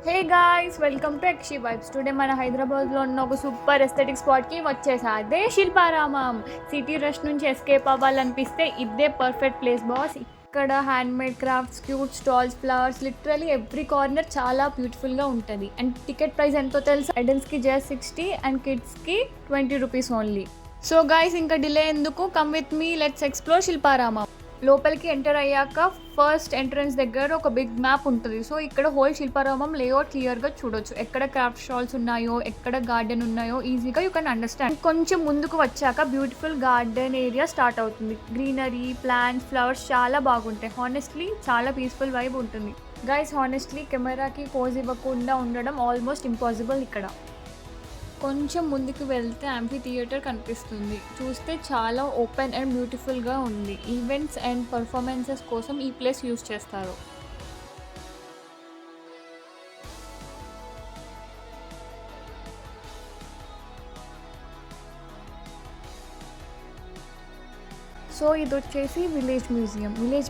Hey guys, welcome to Akshi vibes. Today మన హైదరాబాద్లో ఉన్న ఒక సూపర్ ఎస్థెటిక్ స్పాట్కి వచ్చేసా. అదే శిల్పారామం. సిటీ రష్ నుంచి ఎస్కేప్ అవ్వాలనిపిస్తే ఇదే పర్ఫెక్ట్ ప్లేస్ బాస్. ఇక్కడ handmade crafts, cute stalls, flowers, literally every corner చాలా బ్యూటిఫుల్గా ఉంటుంది. అండ్ టికెట్ ప్రైస్ ఎంతో తెలుసు. అడల్ట్స్కి జస్ట్ 60 అండ్ కిడ్స్కి 20 రూపీస్ ఓన్లీ. సో గాయ్స్, ఇంకా డిలే ఎందుకు, come with me, let's explore Shilparamam. లోపలికి ఎంటర్ అయ్యాక ఫస్ట్ ఎంట్రన్స్ దగ్గర ఒక బిగ్ మ్యాప్ ఉంటుంది. సో ఇక్కడ హోల్ శిల్పారామం లేఅవుట్ క్లియర్గా చూడొచ్చు. ఎక్కడ క్రాఫ్ట్ స్టాల్స్ ఉన్నాయో, ఎక్కడ గార్డెన్ ఉన్నాయో ఈజీగా యూ కెన్ అండర్స్టాండ్. కొంచెం ముందుకు వచ్చాక బ్యూటిఫుల్ గార్డెన్ ఏరియా స్టార్ట్ అవుతుంది. గ్రీనరీ, ప్లాంట్స్, ఫ్లవర్స్ చాలా బాగుంటాయి. హానెస్ట్లీ చాలా పీస్ఫుల్ వైబ్ ఉంటుంది. గైస్, హానెస్ట్లీ కెమెరాకి పోజ్ ఇవ్వకుండా ఉండడం ఆల్మోస్ట్ ఇంపాసిబుల్ ఇక్కడ. కొంచెం ముందుకు వెళ్తే యాంఫీ థియేటర్ కనిపిస్తుంది. చూస్తే చాలా ఓపెన్ అండ్ బ్యూటిఫుల్గా ఉంది. ఈవెంట్స్ అండ్ పర్ఫార్మెన్సెస్ కోసం ఈ ప్లేస్ యూజ్ చేస్తారు. సో ఇది వచ్చేసి విలేజ్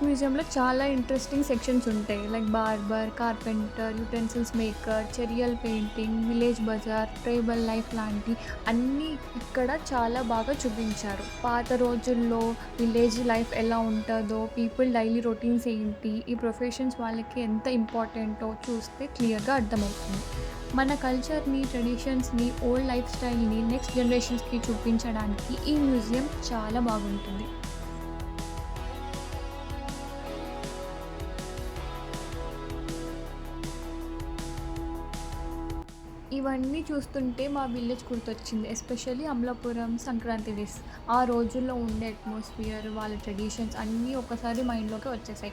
మ్యూజియంలో చాలా ఇంట్రెస్టింగ్ సెక్షన్స్ ఉంటాయి. Like barber, carpenter, utensils maker, Cheriyal painting, village bazaar, tribal life లాంటి అన్నీ ఇక్కడ చాలా బాగా చూపించారు. పాత రోజుల్లో విలేజ్ లైఫ్ ఎలా ఉంటుందో, పీపుల్ డైలీ రొటీన్స్ ఏంటి, ఈ ప్రొఫెషన్స్ వాళ్ళకి ఎంత ఇంపార్టెంటో చూస్తే క్లియర్గా అర్థమవుతుంది. మన కల్చర్ని, ట్రెడిషన్స్ని, ఓల్డ్ లైఫ్ స్టైల్ని నెక్స్ట్ జనరేషన్స్కి చూపించడానికి ఈ మ్యూజియం చాలా బాగుంటుంది. ఇవన్నీ చూస్తుంటే మా విలేజ్ గుర్తొచ్చింది. Especially Amalapuram Sankranti days. ఆ రోజుల్లో ఉండే అట్మాస్ఫియర్, వాళ్ళ ట్రెడిషన్స్ అన్నీ ఒకసారి మైండ్లోకి వచ్చేసాయి.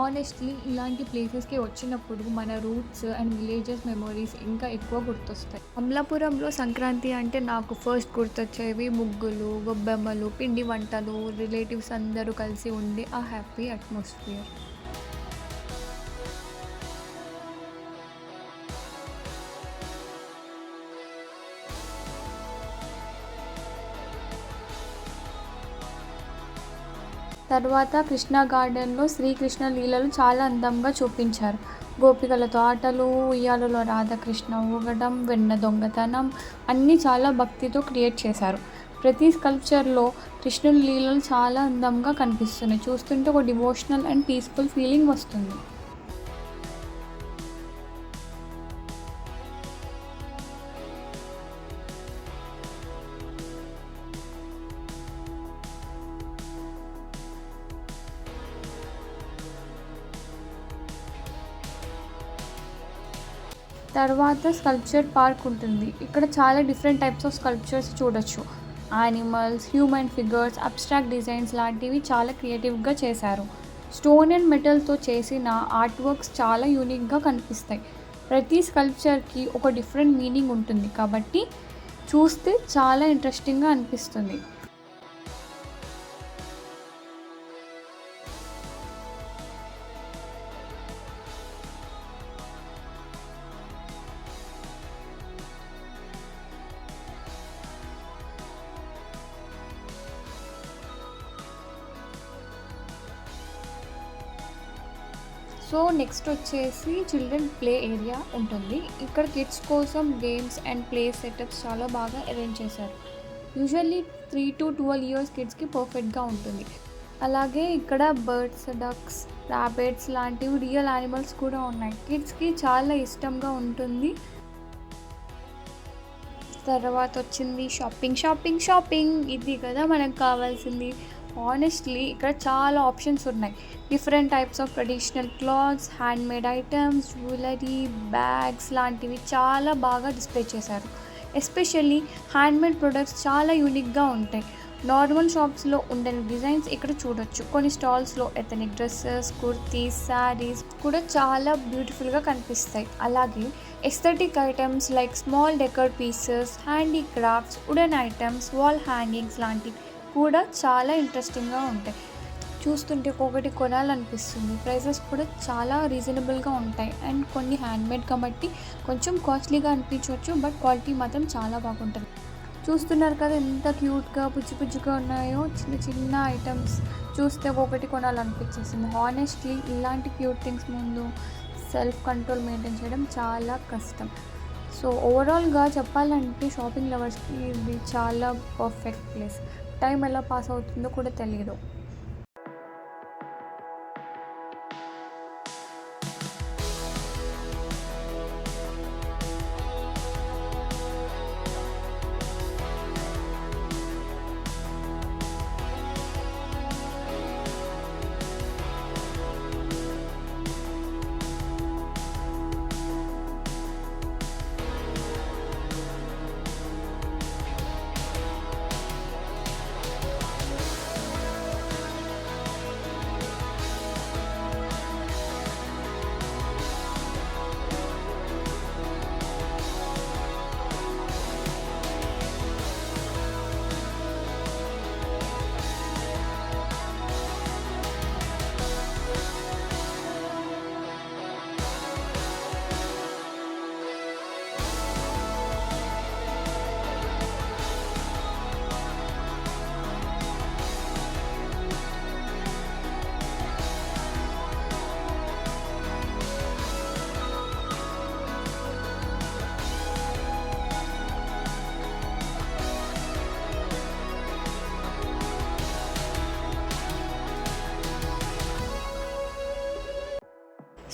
ఆనెస్ట్లీ ఇలాంటి ప్లేసెస్కి వచ్చినప్పుడు మన రూట్స్ అండ్ విలేజెస్ మెమొరీస్ ఇంకా ఎక్కువ గుర్తొస్తాయి. అమలాపురంలో సంక్రాంతి అంటే నాకు ఫస్ట్ గుర్తొచ్చేవి ముగ్గులు, గొబ్బెమ్మలు, పిండి వంటలు, రిలేటివ్స్ అందరూ కలిసి ఉండే ఆ హ్యాపీ అట్మాస్ఫియర్. తర్వాత కృష్ణా గార్డెన్లో శ్రీకృష్ణ లీలలు చాలా అందంగా చూపించారు. గోపికలతో ఆటలు, ఉయ్యాలలో రాధాకృష్ణ ఊగడం, వెన్న దొంగతనం అన్నీ చాలా భక్తితో క్రియేట్ చేశారు. ప్రతి స్కల్ప్చర్లో కృష్ణుడి లీలలు చాలా అందంగా కనిపిస్తున్నాయి. చూస్తుంటే ఒక డివోషనల్ అండ్ పీస్ఫుల్ ఫీలింగ్ వస్తుంది. తర్వాత స్కల్ప్చర్ పార్క్ ఉంటుంది. ఇక్కడ చాలా డిఫరెంట్ టైప్స్ ఆఫ్ స్కల్ప్చర్స్ చూడొచ్చు. Animals, human figures, abstract designs లాంటివి చాలా క్రియేటివ్గా చేశారు. స్టోన్ అండ్ మెటల్తో చేసిన ఆర్ట్ వర్క్స్ చాలా యూనిక్గా కనిపిస్తాయి. ప్రతి స్కల్ప్చర్కి ఒక డిఫరెంట్ మీనింగ్ ఉంటుంది కాబట్టి చూస్తే చాలా ఇంట్రెస్టింగ్గా అనిపిస్తుంది. సో నెక్స్ట్ వచ్చేసి చిల్డ్రన్ ప్లే ఏరియా ఉంటుంది. ఇక్కడ కిడ్స్ కోసం గేమ్స్ అండ్ ప్లే సెటప్స్ చాలా బాగా అరేంజ్ చేశారు. యూజువల్లీ 3 to 12 ఇయర్స్ కిడ్స్కి పర్ఫెక్ట్గా ఉంటుంది. అలాగే ఇక్కడ బర్డ్స్, డక్స్, ర్యాబిట్స్ లాంటివి రియల్ యానిమల్స్ కూడా ఉన్నాయి. కిడ్స్కి చాలా ఇష్టంగా ఉంటుంది. తర్వాత వచ్చింది షాపింగ్. ఇది కదా మనకు కావాల్సింది. ఆనెస్ట్లీ ఇక్కడ చాలా ఆప్షన్స్ ఉన్నాయి. Different types of traditional clothes, handmade items, jewellery, bags లాంటివి చాలా బాగా డిస్ప్లే చేశారు. ఎస్పెషల్లీ హ్యాండ్మేడ్ ప్రొడక్ట్స్ చాలా యూనిక్గా ఉంటాయి. నార్మల్ షాప్స్లో ఉండని డిజైన్స్ ఇక్కడ చూడొచ్చు. కొన్ని స్టాల్స్లో ఎథనిక్ డ్రెస్సెస్, కుర్తీస్, శారీస్ కూడా చాలా బ్యూటిఫుల్గా కనిపిస్తాయి. అలాగే aesthetic items like small decor pieces, handicrafts, wooden items, wall hangings లాంటివి కూడా చాలా ఇంట్రెస్టింగ్గా ఉంటాయి. చూస్తుంటే ఒక్కొక్కటి కొనాలనిపిస్తుంది. ప్రైసెస్ కూడా చాలా రీజనబుల్గా ఉంటాయి. అండ్ కొన్ని హ్యాండ్మేడ్ కాబట్టి కొంచెం కాస్ట్లీగా అనిపించవచ్చు, బట్ క్వాలిటీ మాత్రం చాలా బాగుంటుంది. చూస్తున్నారు కదా ఎంత క్యూట్గా పుచ్చిగా ఉన్నాయో. చిన్న చిన్న ఐటమ్స్ చూస్తే ఒకటి కొనాలనిపించేసింది. హానెస్ట్లీ ఇలాంటి క్యూట్ థింగ్స్ ముందు సెల్ఫ్ కంట్రోల్ మెయింటైన్ చేయడం చాలా కష్టం. సో ఓవరాల్గా చెప్పాలంటే షాపింగ్ లవర్స్కి ఇది చాలా పర్ఫెక్ట్ ప్లేస్. టైం ఎలా పాస్ అవుతుందో కూడా తెలియదు.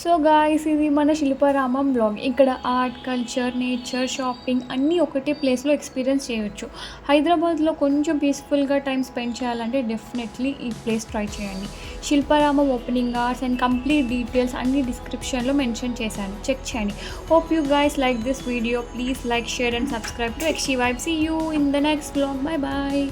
సో గాయ్స్, ఇది మన శిల్పారామం బ్లాగ్. ఇక్కడ ఆర్ట్, కల్చర్, నేచర్, షాపింగ్ అన్నీ ఒకటే ప్లేస్లో ఎక్స్పీరియన్స్ చేయొచ్చు. హైదరాబాద్లో కొంచెం పీస్ఫుల్గా టైం స్పెండ్ చేయాలంటే డెఫినెట్లీ ఈ ప్లేస్ ట్రై చేయండి. Shilparamam opening hours and complete details అన్ని డిస్క్రిప్షన్లో మెన్షన్ చేశాను, చెక్ చేయండి. Hope you guys like this video. Please like, share and subscribe to XC Vibes. See you in the next vlog. Bye bye.